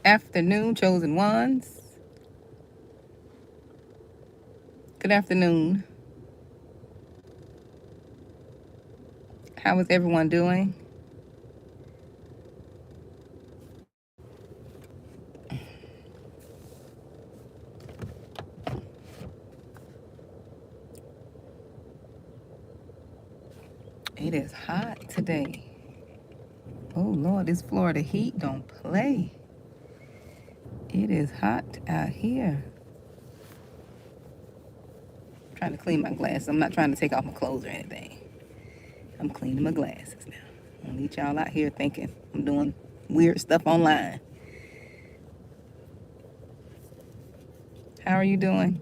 afternoon, chosen ones. Good afternoon. How is everyone doing? It is hot today. Oh Lord, this Florida heat don't play. It is hot out here. I'm trying to clean my glasses. I'm not trying to take off my clothes or anything. I'm cleaning my glasses now. I don't need y'all out here thinking I'm doing weird stuff online. How are you doing?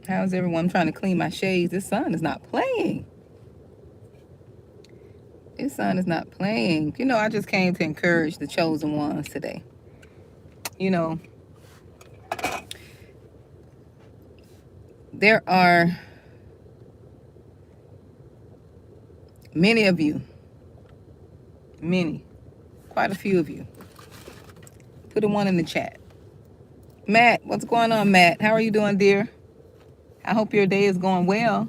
How's everyone? I'm trying to clean my shades. This sun is not playing. This sun is not playing. You know, I just came to encourage the chosen ones today. You know, there are many of you, quite a few of you. Put a one in the chat. Matt, what's going on, Matt? How are you doing, dear? I hope your day is going well.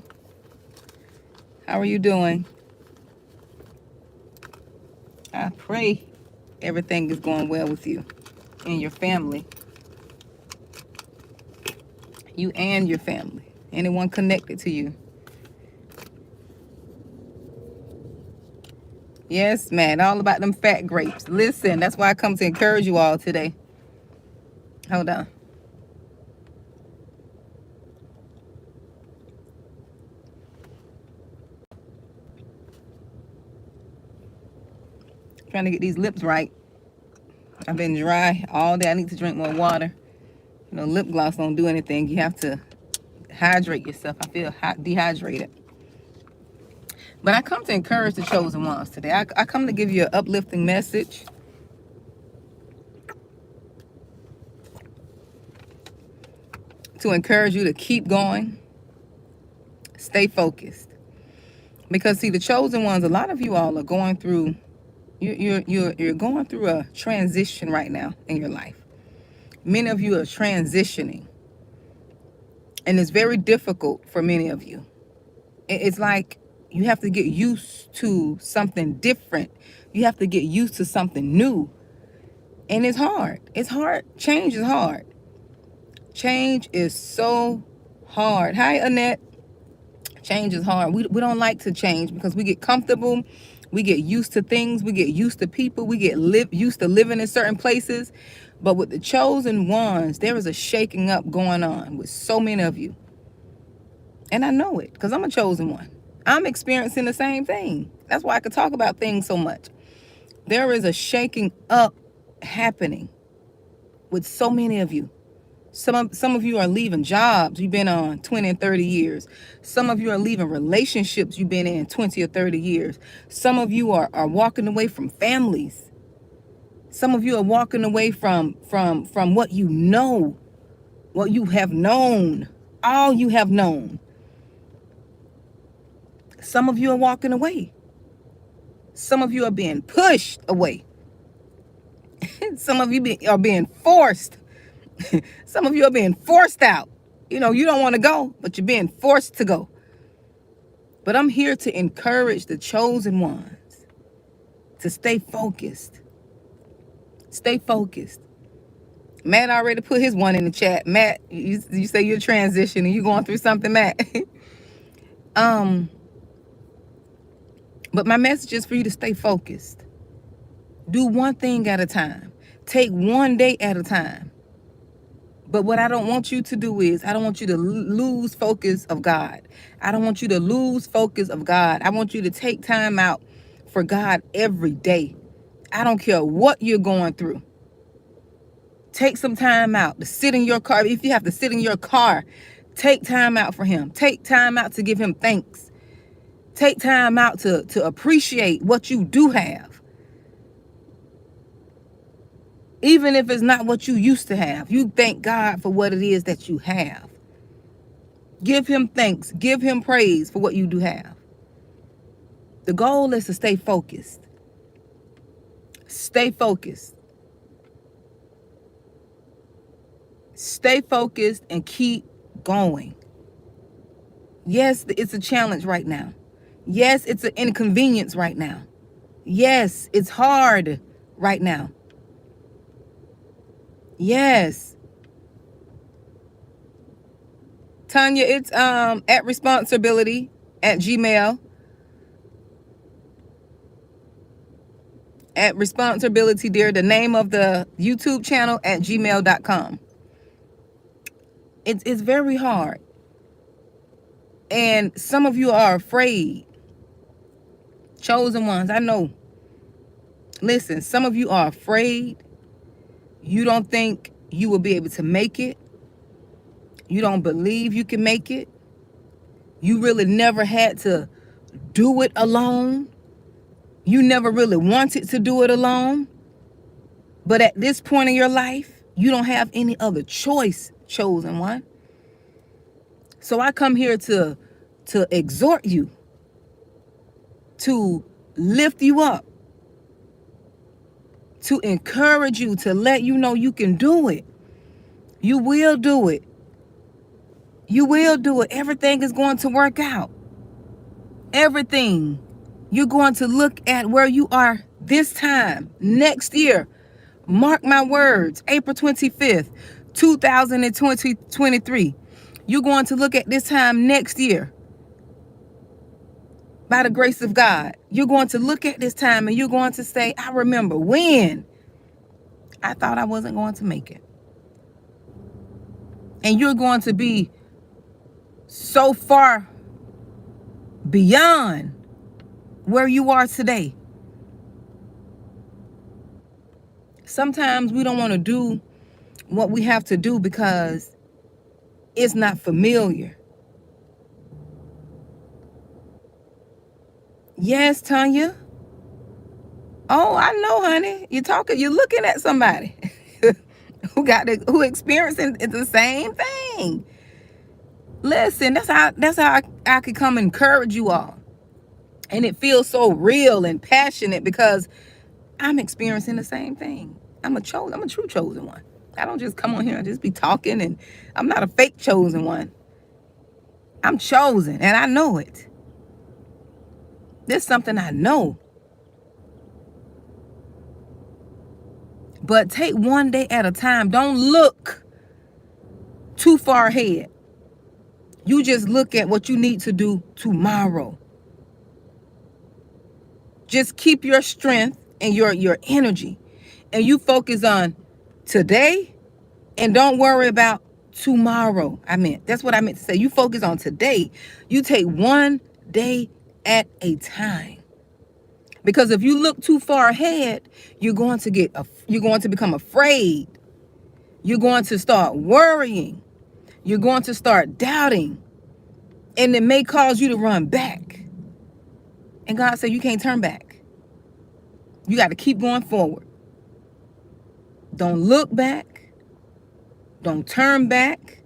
How are you doing? I pray everything is going well with you and your family. You and your family. Anyone connected to you. Yes, man. All about them fat grapes. Listen, that's why I come to encourage you all today. Hold on. Trying to get these lips right. I've been dry all day. I need to drink more water. You know, lip gloss don't do anything. You have to hydrate yourself. I feel dehydrated. But I come to encourage the chosen ones today. I come to give you an uplifting message. To encourage you to keep going. Stay focused. Because see, the chosen ones, a lot of you all are going through, you're going through a transition right now in your life. Many of you are transitioning. And it's very difficult for many of you. It's like you have to get used to something different. You have to get used to something new. And it's hard. It's hard. Change is hard. Change is so hard. Hi, Annette. Change is hard. We don't like to change because we get comfortable. We get used to things. We get used to people. We get used to living in certain places. But with the chosen ones, there is a shaking up going on with so many of you. And I know it because I'm a chosen one. I'm experiencing the same thing. That's why I could talk about things so much. There is a shaking up happening with so many of you. Some of you are leaving jobs you've been on 20 and 30 years. Some of you are leaving relationships you've been in 20 or 30 years. Some of you are walking away from families. Some of you are walking away from what you know, what you have known, all you have known. Some of you are walking away. Some of you are being pushed away. Some of you are being forced. Some of you are being forced out. You know, you don't want to go, but you're being forced to go. But I'm here to encourage the chosen ones to stay focused. Stay focused. Matt already put his one in the chat. Matt, you say you're transitioning. You going through something, Matt? But my message is for you to stay focused. Do one thing at a time. Take one day at a time. But what I don't want you to do is, I don't want you to lose focus of God. I don't want you to lose focus of God. I want you to take time out for God every day. I don't care what you're going through. Take some time out to sit in your car. If you have to sit in your car, take time out for him. Take time out to give him thanks. Take time out to appreciate what you do have. Even if it's not what you used to have, you thank God for what it is that you have. Give him thanks. Give him praise for what you do have. The goal is to stay focused. Stay focused. Stay focused and keep going. Yes, it's a challenge right now. Yes, it's an inconvenience right now. Yes, it's hard right now. Yes. Tanya, it's at responsibility@gmail. At responsibility, dear, the name of the YouTube channel @gmail.com. It's very hard. And some of you are afraid. Chosen ones, I know. Listen, some of you are afraid. You don't think you will be able to make it. You don't believe you can make it. You really never had to do it alone. You never really wanted to do it alone. But at this point in your life, you don't have any other choice, chosen one. So I come here to exhort you, to lift you up, to encourage you, to let you know you can do it. You will do it. You will do it. Everything is going to work out. Everything. You're going to look at where you are this time, next year. Mark my words, April 25th, 2023. You're going to look at this time next year. By the grace of God, you're going to look at this time and you're going to say, I remember when I thought I wasn't going to make it. And you're going to be so far beyond where you are today. Sometimes we don't want to do what we have to do because it's not familiar. Yes, Tanya. Oh, I know, honey. You're looking at somebody who experiencing the same thing. Listen, that's how I could come encourage you all. And it feels so real and passionate because I'm experiencing the same thing. I'm a true chosen one. I don't just come on here and just be talking, and I'm not a fake chosen one. I'm chosen and I know it. This is something I know. But take one day at a time. Don't look too far ahead. You just look at what you need to do tomorrow. Just keep your strength and your energy, and you focus on today, and don't worry about tomorrow. That's what I meant to say. You focus on today. You take one day at a time. Because if you look too far ahead, you're going to become afraid. You're going to start worrying. You're going to start doubting. And it may cause you to run back. And God said you can't turn back. You got to keep going forward. Don't look back. Don't turn back.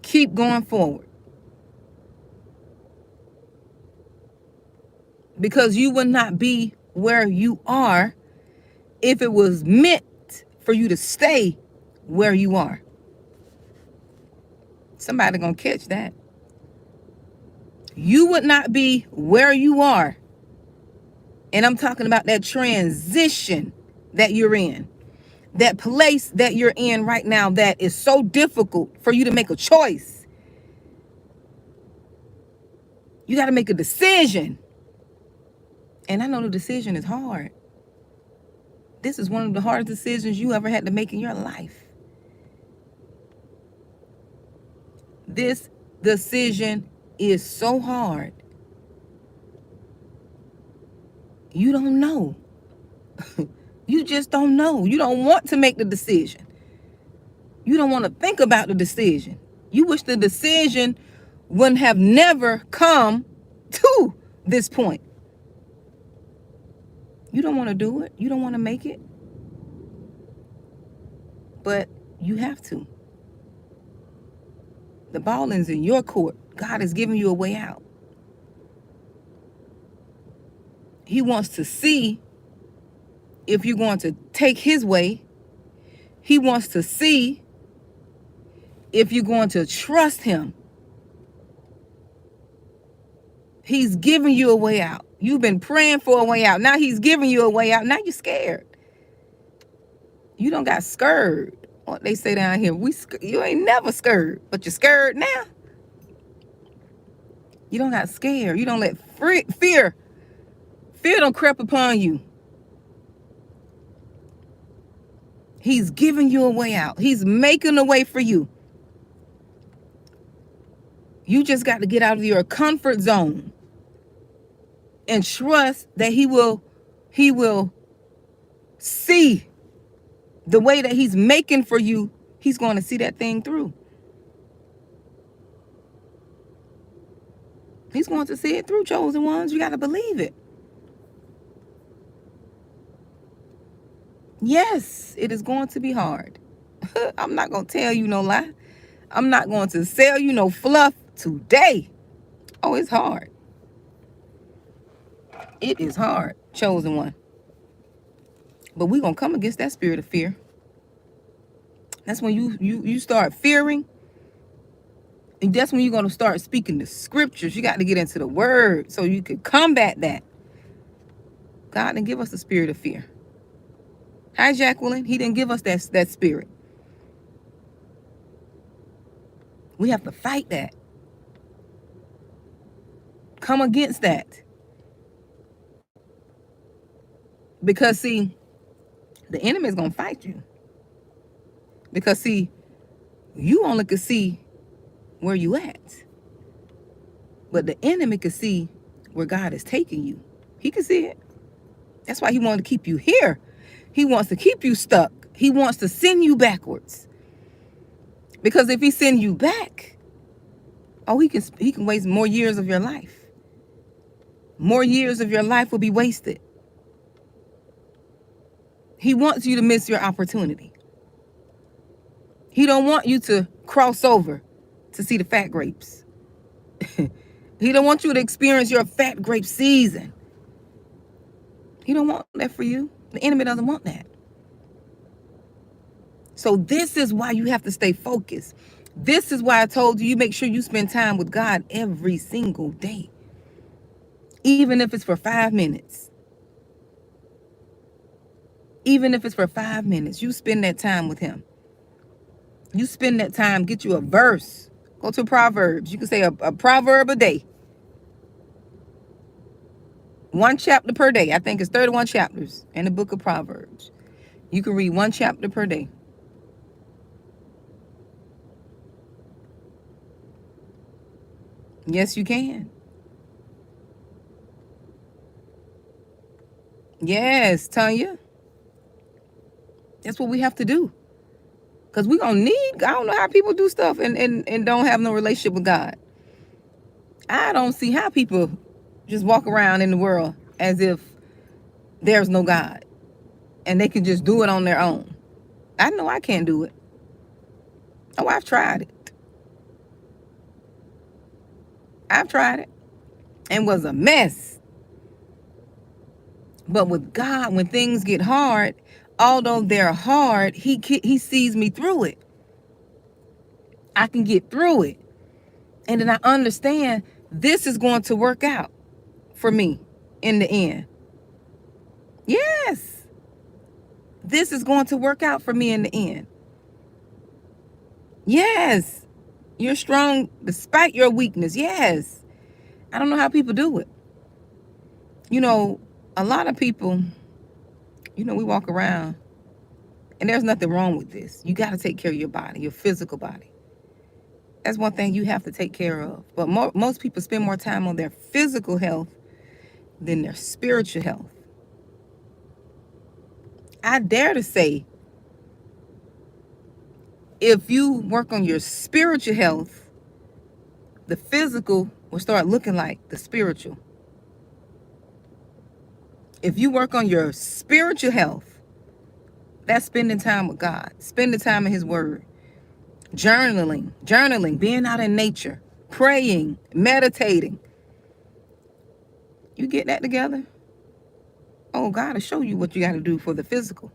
Keep going forward. Because you would not be where you are if it was meant for you to stay where you are. Somebody gonna catch that. You would not be where you are. And I'm talking about that transition that you're in. That place that you're in right now that is so difficult for you to make a choice. You got to make a decision. And I know the decision is hard. This is one of the hardest decisions you ever had to make in your life. This decision is so hard. You don't know. You just don't know. You don't want to make the decision. You don't want to think about the decision. You wish the decision wouldn't have never come to this point. You don't want to do it. You don't want to make it. but you have to. The ball is in your court. God is giving you a way out. He wants to see if you're going to take his way. He wants to see if you're going to trust him. He's giving you a way out. You've been praying for a way out. Now he's giving you a way out. Now you're scared. You don't got scared. What they say down here, you ain't never scared, but you're scared now. You don't got scared. You don't let fear don't creep upon you. He's giving you a way out. He's making a way for you. You just got to get out of your comfort zone and trust that he will see the way that he's making for you. He's going to see that thing through. He's going to see it through, chosen ones. You got to believe it. Yes, it is going to be hard. I'm not going to tell you no lie. I'm not going to sell you no fluff today. Oh, it's hard. It is hard, chosen one. But we're going to come against that spirit of fear. That's when you start fearing. And that's when you're going to start speaking the scriptures. You got to get into the word so you can combat that. God didn't give us the spirit of fear. Hi, Jacqueline. He didn't give us that spirit. We have to fight that. Come against that. Because, see, the enemy is going to fight you. Because, see, you only can see where you at. But the enemy can see where God is taking you. He can see it. That's why he wanted to keep you here. He wants to keep you stuck. He wants to send you backwards. Because if he sends you back, he can waste more years of your life. More years of your life will be wasted. He wants you to miss your opportunity. He don't want you to cross over to see the fat grapes. He don't want you to experience your fat grape season. He don't want that for you. The enemy doesn't want that. So this is why you have to stay focused. This is why I told you make sure you spend time with God every single day. Even if it's for 5 minutes. Even if it's for 5 minutes, you spend that time with him. You spend that time, get you a verse. Go to Proverbs. You can say a proverb a day. 1 chapter per day. I think it's 31 chapters in the book of Proverbs. You can read 1 chapter per day. Yes, you can. Yes, Tanya. That's what we have to do. Because we're going to need, I don't know how people do stuff and don't have no relationship with God. I don't see how people just walk around in the world as if there's no God. And they can just do it on their own. I know I can't do it. Oh, I've tried it. I've tried it. And was a mess. But with God, when things get hard, although they're hard, he sees me through it. I can get through it. And then I understand this is going to work out for me in the end. Yes. This is going to work out for me in the end. Yes. You're strong despite your weakness. Yes. I don't know how people do it. You know, a lot of people, you know, we walk around and there's nothing wrong with this. You got to take care of your body, your physical body. That's one thing you have to take care of. But most people spend more time on their physical health than their spiritual health. I dare to say, if you work on your spiritual health, the physical will start looking like the spiritual. If you work on your spiritual health, That's spending time with God, spending time in his word, journaling, being out in nature, praying, meditating. You get that together? Oh, God will show you what you got to do for the physical.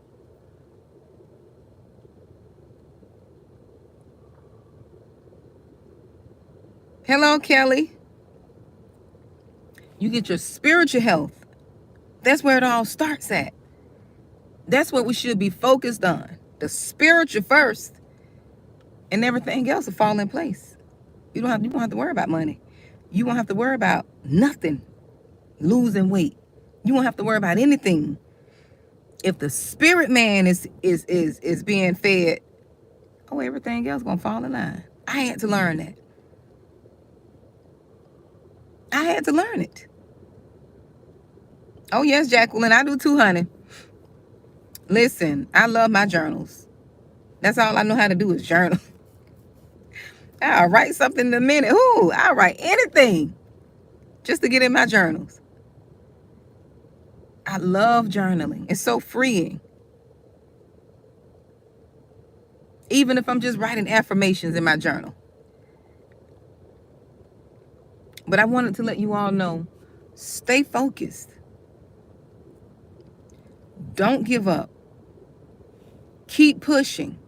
Hello, Kelly. You get your spiritual health. That's where it all starts at. That's what we should be focused on. The spiritual first, and everything else will fall in place. You don't have to worry about money. You won't have to worry about nothing. Losing weight. You won't have to worry about anything. If the spirit man is being fed, oh, everything else gonna fall in line. I had to learn that. I had to learn it. Oh yes, Jacqueline, I do too, honey. Listen, I love my journals. That's all I know how to do is journal. I'll write something in a minute. Ooh, I'll write anything just to get in my journals. I love journaling. It's so freeing. Even if I'm just writing affirmations in my journal. But I wanted to let you all know, stay focused. Don't give up. Keep pushing.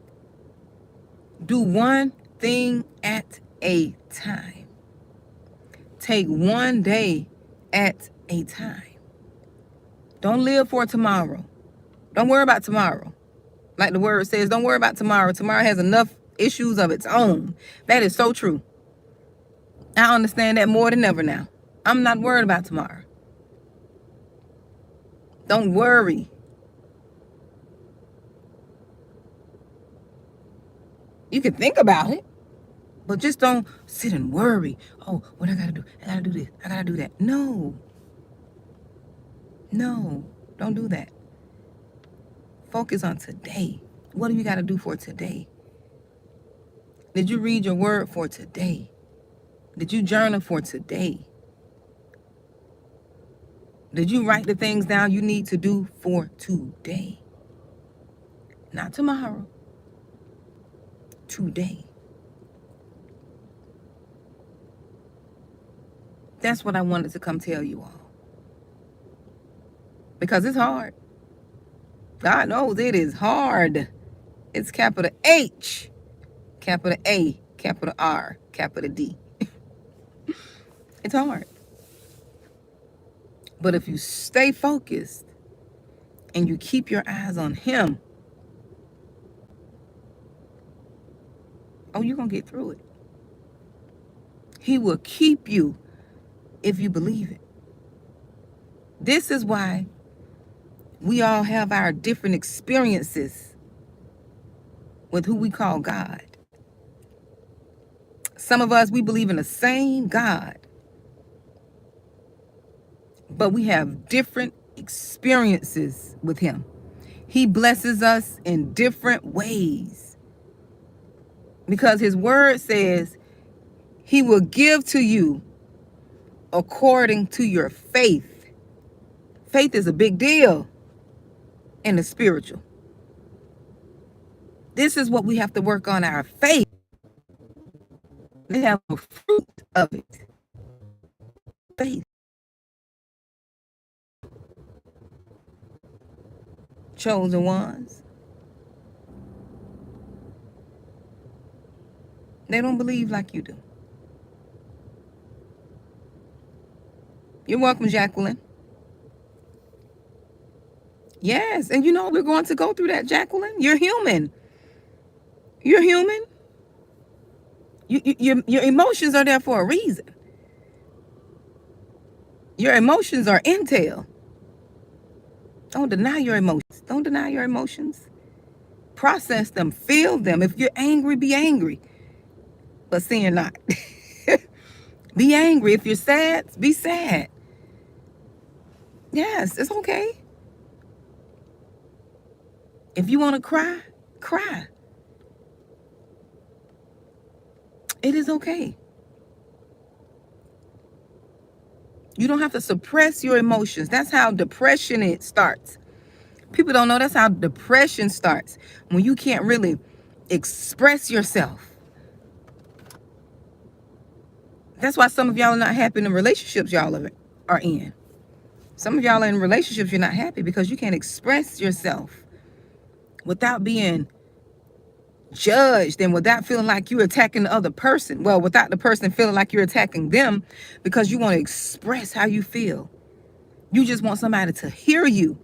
Do one thing at a time. Take one day at a time. Don't live for tomorrow. Don't worry about tomorrow. Like the word says, don't worry about tomorrow. Tomorrow has enough issues of its own. That is so true. I understand that more than ever now. I'm not worried about tomorrow. Don't worry. You can think about it, but just don't sit and worry. Oh, what I gotta do? I gotta do this. I gotta do that. No, don't do that. Focus on today. What do you gotta do for today? Did you read your word for today? Did you journal for today? Did you write the things down you need to do for today? Not tomorrow. Today. That's what I wanted to come tell you all. Because it's hard. God knows it is hard. It's capital H, capital A, capital R, capital D. It's hard. But if you stay focused and you keep your eyes on him, oh, you're going to get through it. He will keep you if you believe it. This is why we all have our different experiences with who we call God. Some of us, we believe in the same God, but we have different experiences with him. He blesses us in different ways because his word says he will give to you according to your faith. Faith is a big deal in the spiritual. This is what we have to work on, our faith. They have a fruit of it. Faith. Chosen ones. They don't believe like you do. You're welcome, Jacqueline. Yes, and you know we're going to go through that, Jacqueline. You're human. You're human. Your emotions are there for a reason. Your emotions are intel. Don't deny your emotions. Don't deny your emotions. Process them. Feel them. If you're angry, be angry. But sin not. Be angry. If you're sad, be sad. Yes, it's okay. If you want to cry, cry. It is okay. You don't have to suppress your emotions. That's how depression starts. People don't know that's how depression starts, when you can't really express yourself. That's why some of y'all are not happy in the relationships y'all are in. Some of y'all are in relationships you're not happy because you can't express yourself without being judged and without feeling like you're attacking the other person. Well, without the person feeling like you're attacking them, because you want to express how you feel. You just want somebody to hear you.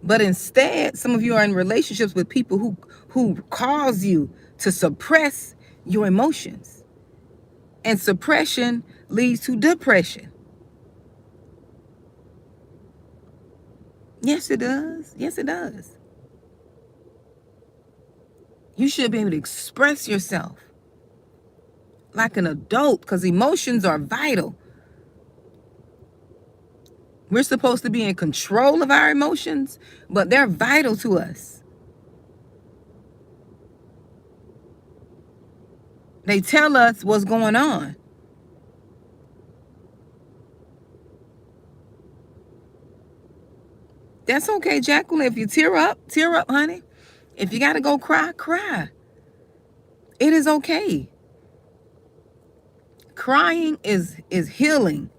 But instead, some of you are in relationships with people who cause you to suppress your emotions. And suppression leads to depression. Yes, it does. Yes, it does. You should be able to express yourself like an adult, because emotions are vital. We're supposed to be in control of our emotions, but they're vital to us. They tell us what's going on. That's okay, Jacqueline. If you tear up, honey. If you got to go cry, cry. It is okay. Crying is healing.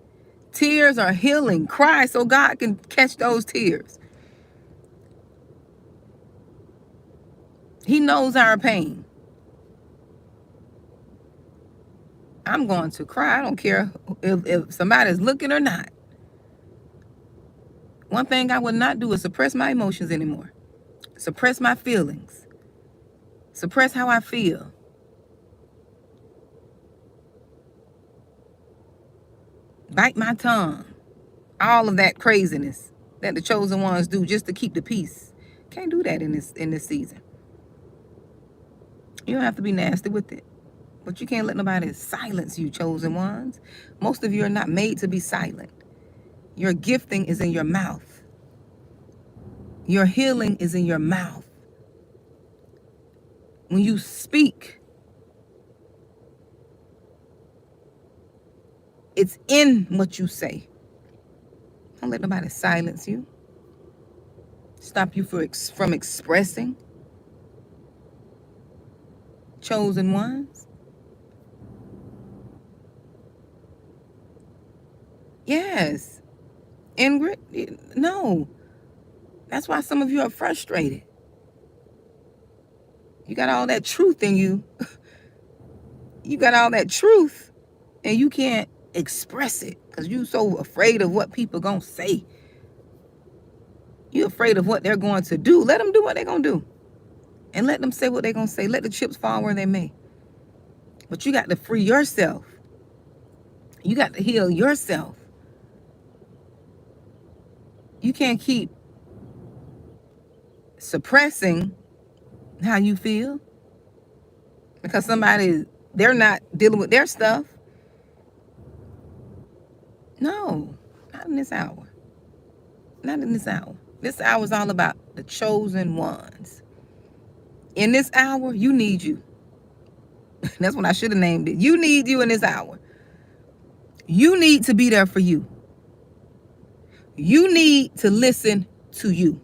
Tears are healing. Cry so God can catch those tears. He knows our pain. I'm going to cry. I don't care if somebody's looking or not. One thing I would not do is suppress my emotions anymore. Suppress my feelings. Suppress how I feel. Bite my tongue. All of that craziness that the chosen ones do just to keep the peace. Can't do that in this season. You don't have to be nasty with it. But you can't let nobody silence you, chosen ones. Most of you are not made to be silent. Your gifting is in your mouth. Your healing is in your mouth. When you speak, it's in what you say. Don't let nobody silence you. Stop you from expressing. Chosen ones. Yes. Ingrid, no. That's why some of you are frustrated. You got all that truth in you. You got all that truth and you can't express it because you're so afraid of what people gonna say. You're afraid of what they're going to do. Let them do what they're gonna do. And let them say what they're gonna say. Let the chips fall where they may. But you got to free yourself. You got to heal yourself. You can't keep suppressing how you feel because they're not dealing with their stuff. No, not in this hour. Not in this hour. This hour is all about the chosen ones. In this hour, you need you. That's what I should have named it. You need you in this hour. You need to be there for you. You need to listen to you.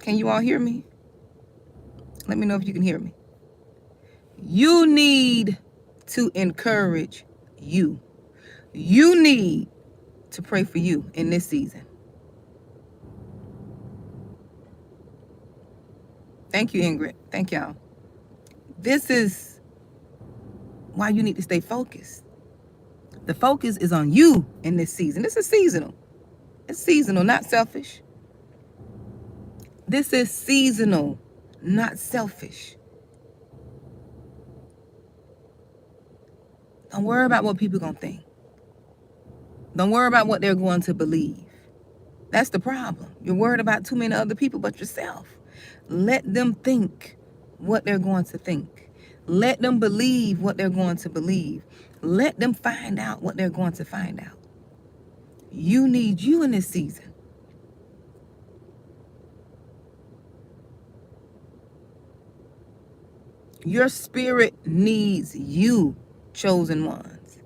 Can you all hear me? Let me know if you can hear me. You need to encourage you. You need to pray for you in this season. Thank you, Ingrid. Thank y'all. This is why you need to stay focused. The focus is on you in this season. This is seasonal. It's seasonal, not selfish. This is seasonal, not selfish. Don't worry about what people are going to think. Don't worry about what they're going to believe. That's the problem. You're worried about too many other people but yourself. Let them think what they're going to think. Let them believe what they're going to believe. Let them find out what they're going to find out. You need you in this season. Your spirit needs you, chosen ones.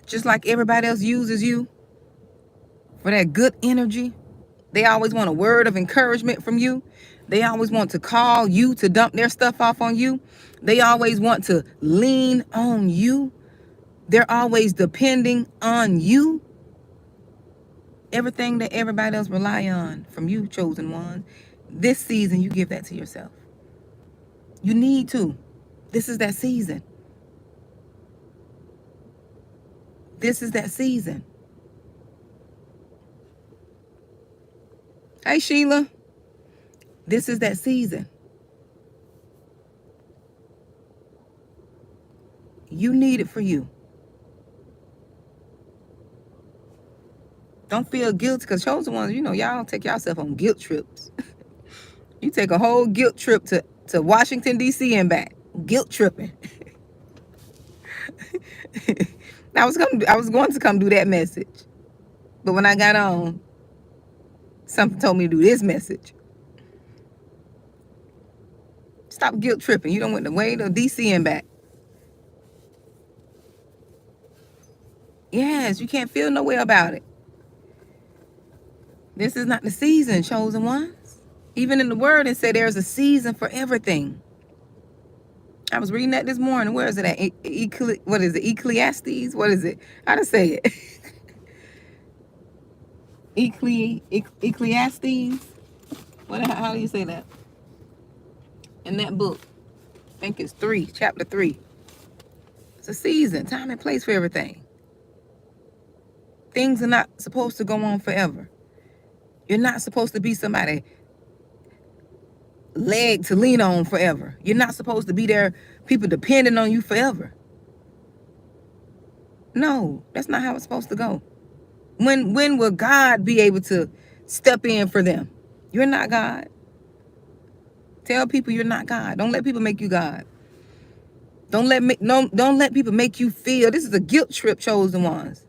Just like everybody else uses you for that good energy. They always want a word of encouragement from you. They always want to call you to dump their stuff off on you. They always want to lean on you. They're always depending on you. Everything that everybody else rely on from you, chosen one, this season you give that to yourself. You need to. This is that season. This is that season. Hey, Sheila. This is that season. You need it for you. Don't feel guilty, because chosen ones, you know, y'all take yourself on guilt trips. You take a whole guilt trip to Washington, D.C. and back. Guilt tripping. I was going to come do that message. But when I got on, something told me to do this message. Stop guilt tripping. You don't want to wait to D.C. and back. Yes, you can't feel no way about it. This is not the season, chosen ones. Even in the word, it said there's a season for everything. I was reading that this morning. Where is it at? What is it? Ecclesiastes? What is it? How to say it? Ecclesiastes? How do you say that? In that book. I think it's chapter 3. It's a season, time and place for everything. Things are not supposed to go on forever. You're not supposed to be somebody leg to lean on forever. You're not supposed to be there, people depending on you forever. No, that's not how it's supposed to go. When will God be able to step in for them? You're not God. Tell people you're not God. Don't let people make you God. Don't let people make you feel. This is a guilt trip, chosen ones.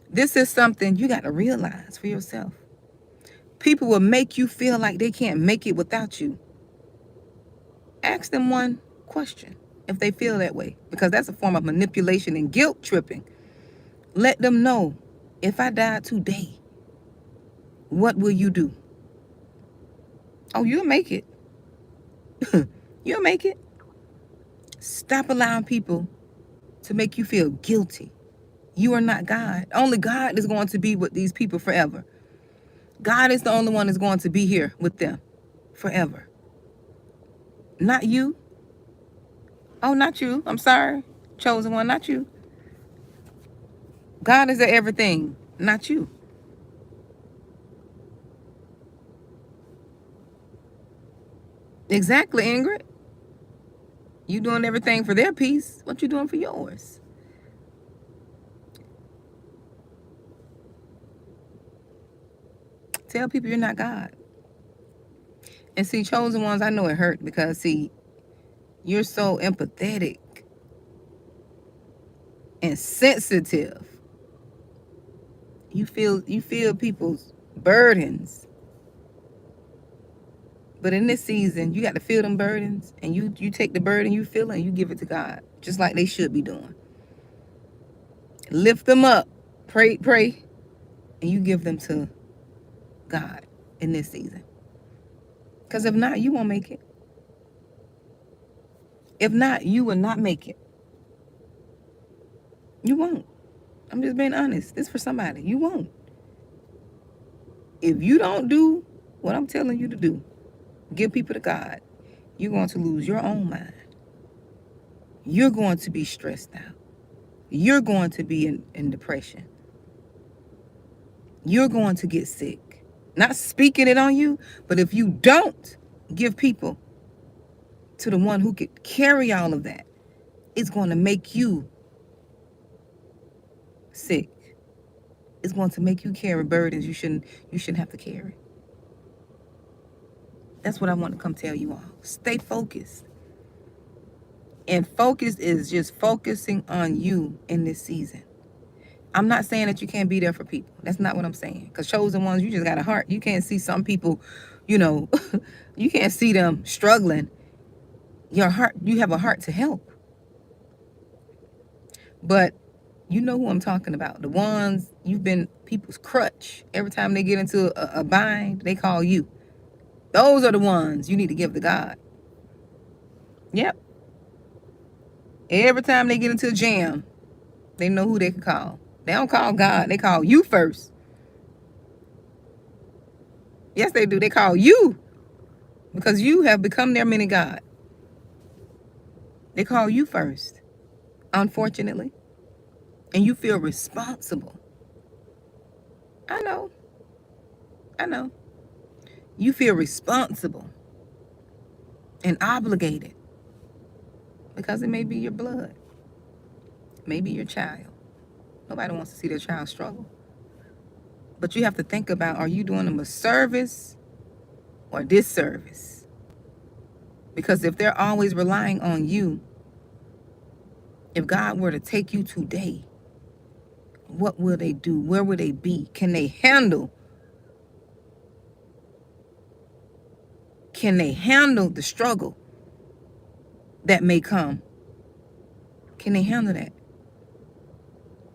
This is something you got to realize for yourself. People will make you feel like they can't make it without you. Ask them one question if they feel that way, because that's a form of manipulation and guilt tripping. Let them know, if I died today, what will you do? Oh, you'll make it. You'll make it. Stop allowing people to make you feel guilty. You are not God. Only God is going to be with these people forever. God is the only one that's going to be here with them forever. Not you. Oh, not you. I'm sorry. Chosen one, not you. God is at everything, not you. Exactly, Ingrid. You doing everything for their peace. What you doing for yours? Tell people you're not God. And see, chosen ones, I know it hurt, because see, you're so empathetic and sensitive. You feel people's burdens. But in this season, you got to feel them burdens, and you take the burden you feel and you give it to God, just like they should be doing. Lift them up, pray, and you give them to God in this season. Because if not, you won't make it. If not, you will not make it. You won't. I'm just being honest. This is for somebody. You won't. If you don't do what I'm telling you to do, give people to God, you're going to lose your own mind. You're going to be stressed out. You're going to be in depression. You're going to get sick. Not speaking it on you, but if you don't give people to the one who could carry all of that, it's going to make you sick. It's going to make you carry burdens you shouldn't have to carry. That's what I want to come tell you all. Stay focused. And focus is just focusing on you in this season. I'm not saying that you can't be there for people. That's not what I'm saying. Because chosen ones, you just got a heart. You can't see some people, you can't see them struggling. Your heart, you have a heart to help. But You know who I'm talking about. The ones you've been people's crutch. Every time they get into a bind, they call you. Those are the ones you need to give to God. Yep. Every time they get into a jam, they know who they can call. They don't call God. They call you first. Yes, they do. They call you because you have become their mini God. They call you first, unfortunately. And you feel responsible. I know. You feel responsible and obligated because it may be your blood, maybe your child. Nobody wants to see their child struggle. But you have to think about, are you doing them a service or disservice? Because if they're always relying on you, if God were to take you today, what will they do? Where will they be? Can they handle the struggle that may come? Can they handle that?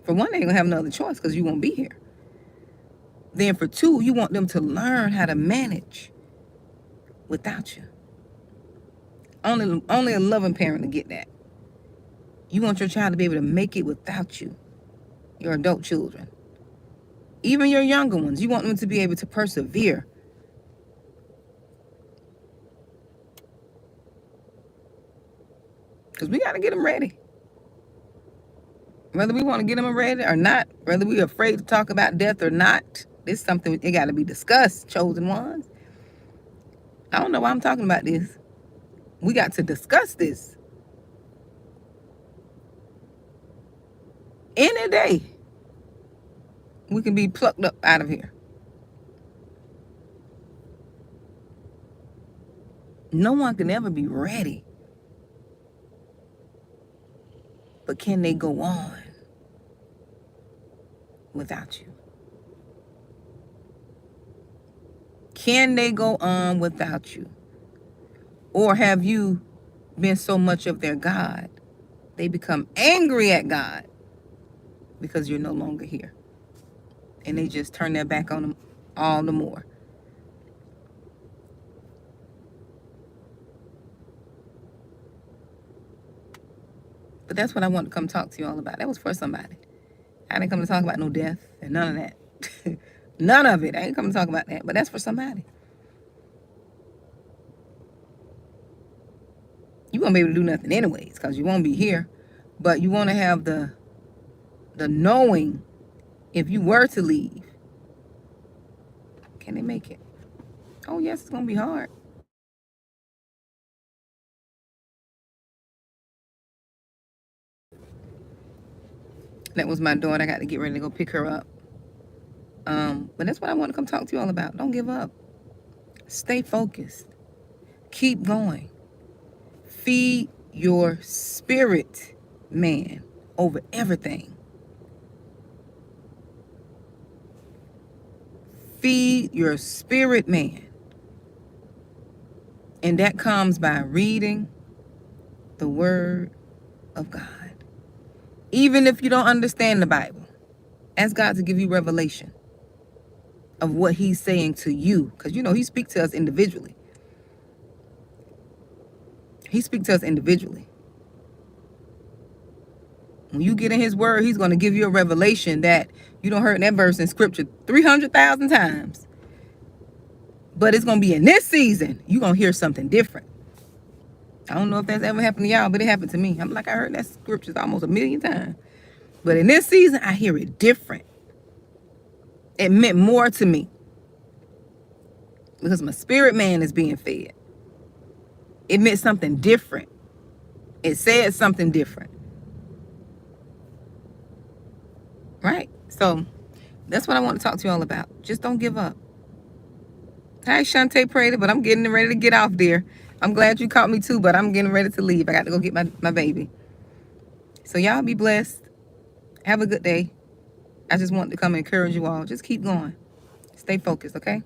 For one, they ain't gonna have no other choice because you won't be here. Then for two, you want them to learn how to manage without you. Only a loving parent to get that. You want your child to be able to make it without you, your adult children. Even your younger ones, you want them to be able to persevere. Because we got to get them ready. Whether we want to get them ready or not, whether we're afraid to talk about death or not, this is something it got to be discussed, chosen ones. I don't know why I'm talking about this. We got to discuss this. Any day, we can be plucked up out of here. No one can ever be ready. But can they go on without you? Can they go on without you? Or have you been so much of their God, they become angry at God because you're no longer here. And they just turn their back on them all the more. But that's what I want to come talk to you all about. That was for somebody. I didn't come to talk about no death and none of that. None of it. I ain't come to talk about that. But that's for somebody. You won't be able to do nothing anyways because you won't be here. But you want to have the knowing, if you were to leave, can they make it? Oh, yes, it's going to be hard. That was my daughter. I got to get ready to go pick her up. But that's what I want to come talk to you all about. Don't give up. Stay focused. Keep going. Feed your spirit, man, over everything. Feed your spirit, man. And that comes by reading the Word of God. Even if you don't understand the Bible, ask God to give you revelation of what He's saying to you. Because, He speaks to us individually. He speaks to us individually. When you get in His Word, He's going to give you a revelation that you don't heard that verse in Scripture 300,000 times. But it's going to be in this season, you're going to hear something different. I don't know if that's ever happened to y'all, but it happened to me. I'm like, I heard that Scripture almost 1,000,000 times. But in this season, I hear it different. It meant more to me. Because my spirit man is being fed. It meant something different. It said something different. Right? So that's what I want to talk to you all about. Just don't give up. Hi, Shantae Prater, but I'm getting ready to get off there. I'm glad you caught me too, but I'm getting ready to leave. I got to go get my baby. So y'all be blessed. Have a good day. I just want to come and encourage you all. Just keep going. Stay focused, okay?